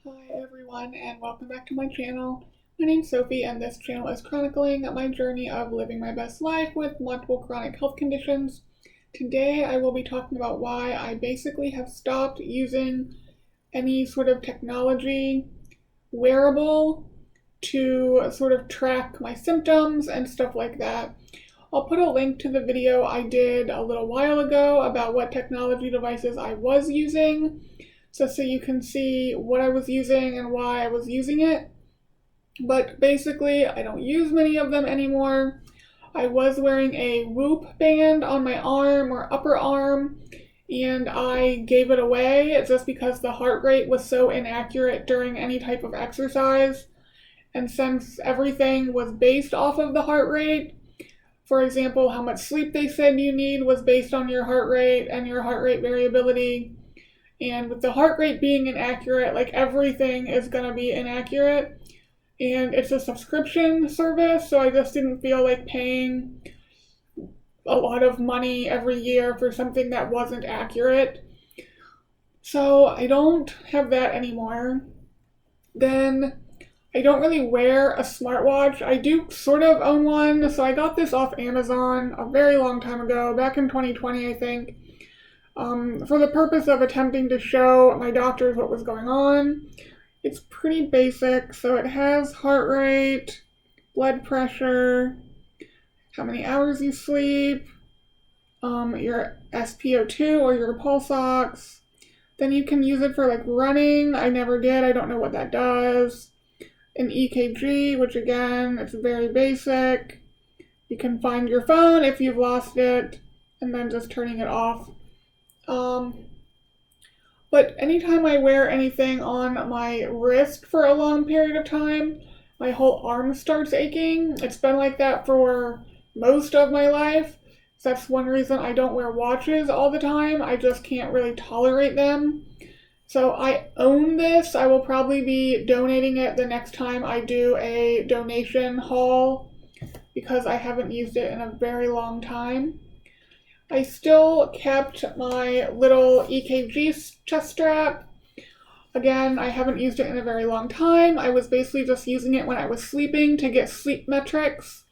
Hi everyone and welcome back to my channel. My name's Sophie and this channel is chronicling my journey of living my best life with multiple chronic health conditions. Today I will be talking about why I basically have stopped using any sort of technology wearable to sort of track my symptoms and stuff like that. I'll put a link to the video I did a little while ago about what technology devices I was using, so you can see what I was using and why I was using it. But basically, I don't use many of them anymore. I was wearing a Whoop band on my arm or upper arm, and I gave it away just because the heart rate was so inaccurate during any type of exercise. And since everything was based off of the heart rate, for example, how much sleep they said you need was based on your heart rate and your heart rate variability. And with the heart rate being inaccurate, like everything is going to be inaccurate. And it's a subscription service, so I just didn't feel like paying a lot of money every year for something that wasn't accurate. So I don't have that anymore. Then I don't really wear a smartwatch. I do sort of own one, so I got this off Amazon a very long time ago, back in 2020, I think. For the purpose of attempting to show my doctors what was going on. It's pretty basic, so it has heart rate, blood pressure, how many hours you sleep, your SpO2 or your pulse ox. Then you can use it for like running. I never did, I don't know what that does. An EKG, which again, it's very basic. You can find your phone if you've lost it, and then just turning it off. But anytime I wear anything on my wrist for a long period of time, my whole arm starts aching. It's been like that for most of my life. So that's one reason I don't wear watches all the time. I just can't really tolerate them. So I own this. I will probably be donating it the next time I do a donation haul because I haven't used it in a very long time. I still kept my little EKG chest strap. Again, I haven't used it in a very long time. I was basically just using it when I was sleeping to get sleep metrics,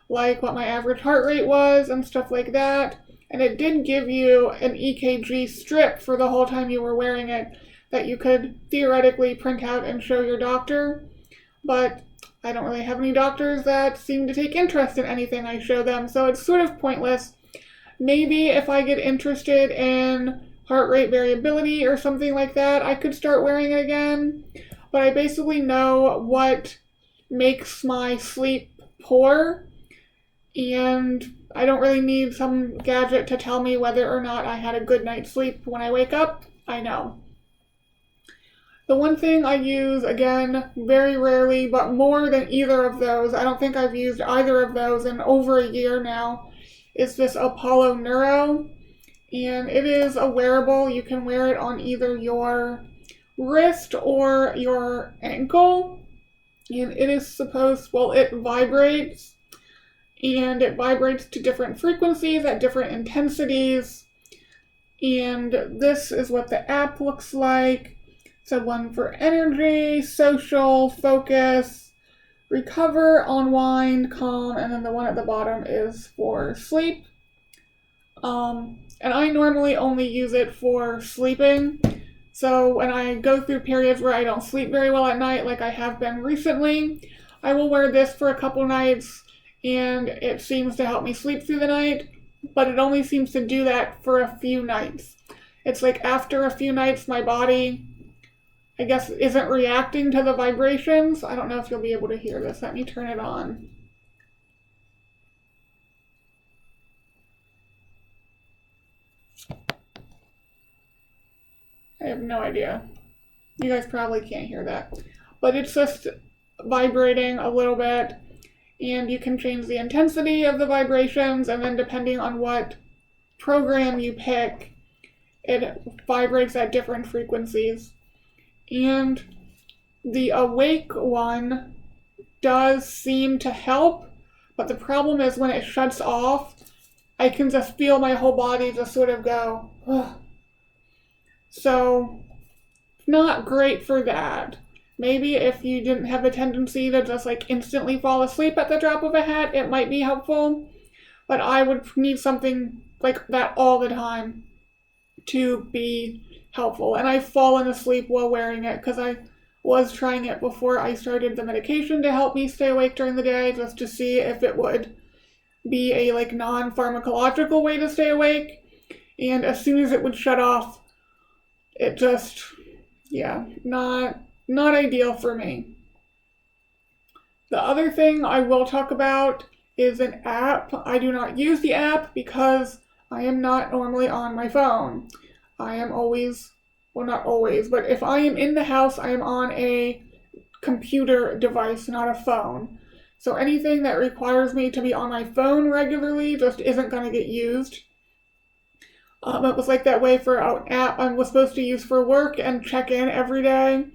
like what my average heart rate was and stuff like that. And it did give you an EKG strip for the whole time you were wearing it that you could theoretically print out and show your doctor. But I don't really have any doctors that seem to take interest in anything I show them, so it's sort of pointless. Maybe if I get interested in heart rate variability or something like that, I could start wearing it again. But I basically know what makes my sleep poor, and I don't really need some gadget to tell me whether or not I had a good night's sleep when I wake up. I know. The one thing I use, again, very rarely, but more than either of those, I don't think I've used either of those in over a year now, is this Apollo Neuro, and it is a wearable. You can wear it on either your wrist or your ankle, and it is supposed, well, it vibrates, and it vibrates to different frequencies at different intensities, and this is what the app looks like. So one for energy, social, focus, recover, unwind, calm, and then the one at the bottom is for sleep. And I normally only use it for sleeping. So when I go through periods where I don't sleep very well at night, like I have been recently, I will wear this for a couple nights, and it seems to help me sleep through the night, but it only seems to do that for a few nights. It's like after a few nights, my body, I guess, isn't reacting to the vibrations. I don't know if you'll be able to hear this. Let me turn it on. I have no idea. You guys probably can't hear that. But it's just vibrating a little bit, and you can change the intensity of the vibrations, and then depending on what program you pick, it vibrates at different frequencies. And the awake one does seem to help, but the problem is when it shuts off, I can just feel my whole body just sort of go, ugh. So not great for that. Maybe if you didn't have a tendency to just like instantly fall asleep at the drop of a hat, it might be helpful. But I would need something like that all the time to be helpful. And I've fallen asleep while wearing it because I was trying it before I started the medication to help me stay awake during the day, just to see if it would be a like non-pharmacological way to stay awake. And as soon as it would shut off, it just, yeah, not ideal for me. The other thing I will talk about is an app. I do not use the app because I am not normally on my phone. I am always, well, not always, but if I am in the house, I am on a computer device, not a phone. So anything that requires me to be on my phone regularly just isn't going to get used. It was like that way for an app I was supposed to use for work and check in every day.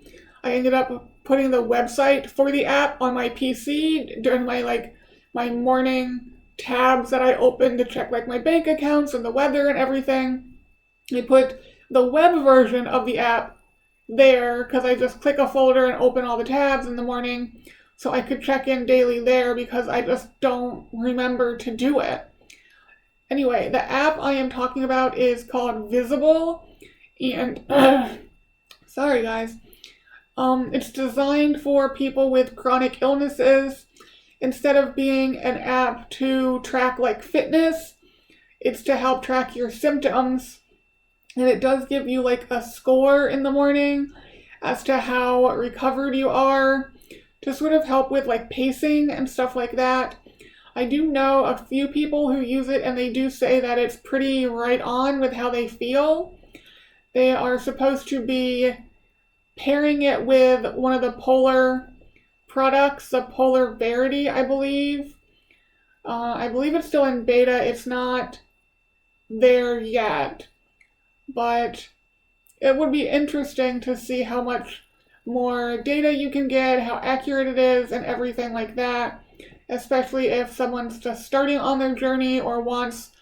I ended up putting the website for the app on my PC during my morning tabs that I opened to check like my bank accounts and the weather and everything. I put the web version of the app there because I just click a folder and open all the tabs in the morning so I could check in daily there because I just don't remember to do it. Anyway, the app I am talking about is called Visible, and sorry guys, it's designed for people with chronic illnesses. Instead of being an app to track like fitness, it's to help track your symptoms, and it does give you like a score in the morning as to how recovered you are, to sort of help with like pacing and stuff like that. I do know a few people who use it, and they do say that it's pretty right on with how they feel. They are supposed to be pairing it with one of the Polar products, the Polar Verity, I believe. I believe it's still in beta. It's not there yet, but it would be interesting to see how much more data you can get, how accurate it is, and everything like that. Especially if someone's just starting on their journey or wants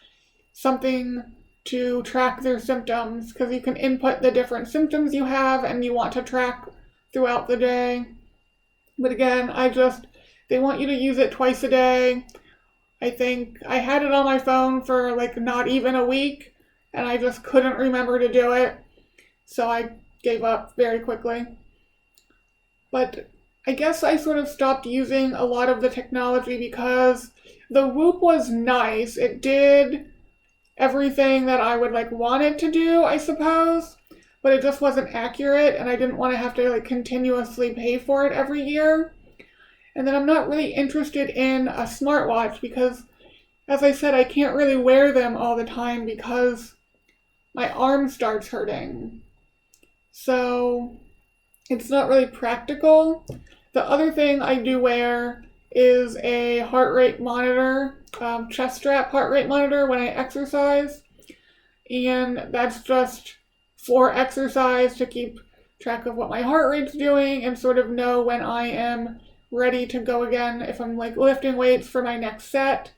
something to track their symptoms, because you can input the different symptoms you have and you want to track throughout the day. But again, they want you to use it twice a day. I think I had it on my phone for like not even a week, and I just couldn't remember to do it. So I gave up very quickly. But I guess I sort of stopped using a lot of the technology because the Whoop was nice. It did everything that I would like want it to do, I suppose, but it just wasn't accurate, and I didn't want to have to like continuously pay for it every year. And then I'm not really interested in a smartwatch because, as I said, I can't really wear them all the time because my arm starts hurting. So it's not really practical. The other thing I do wear is a heart rate monitor, chest strap heart rate monitor when I exercise. And that's just for exercise to keep track of what my heart rate's doing and sort of know when I am ready to go again if I'm like lifting weights for my next set.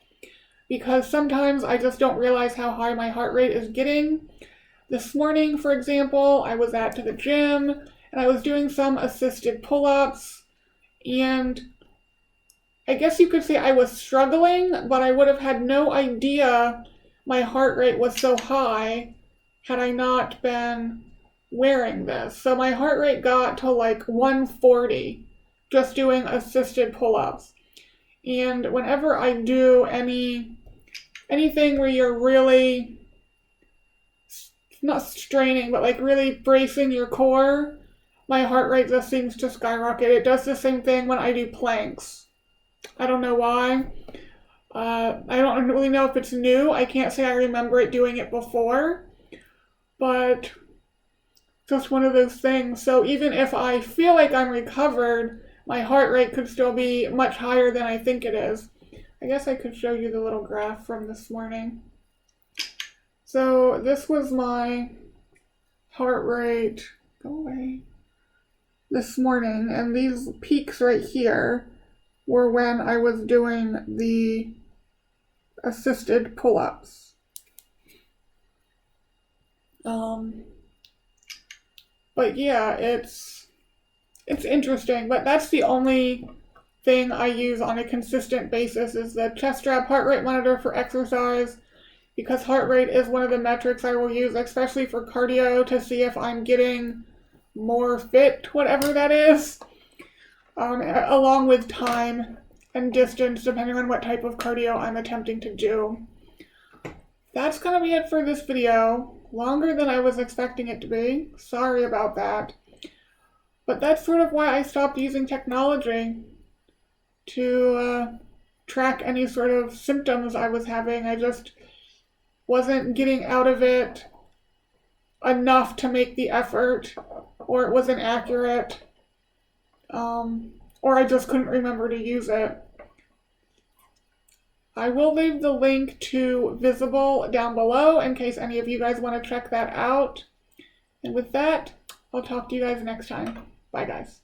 Because sometimes I just don't realize how high my heart rate is getting. This morning, for example, I was at the gym and I was doing some assisted pull-ups. And I guess you could say I was struggling, but I would have had no idea my heart rate was so high had I not been wearing this. So my heart rate got to like 140 just doing assisted pull-ups. And whenever I do anything where you're really not straining, but like really bracing your core, my heart rate just seems to skyrocket. It does the same thing when I do planks. I don't know why. I don't really know if it's new. I can't say I remember it doing it before. But just one of those things. So even if I feel like I'm recovered, my heart rate could still be much higher than I think it is. I guess I could show you the little graph from this morning. So this was my heart rate. Go away. This morning, and these peaks right here were when I was doing the assisted pull-ups. But yeah, it's interesting. But that's the only thing I use on a consistent basis is the chest strap heart rate monitor for exercise, because heart rate is one of the metrics I will use, especially for cardio, to see if I'm getting more fit, whatever that is, along with time and distance, depending on what type of cardio I'm attempting to do. That's going to be it for this video. Longer than I was expecting it to be. Sorry about that. But that's sort of why I stopped using technology to track any sort of symptoms I was having. I just wasn't getting out of it enough to make the effort, or it wasn't accurate, or I just couldn't remember to use it. I will leave the link to Visible down below in case any of you guys want to check that out. And with that, I'll talk to you guys next time. Bye, guys.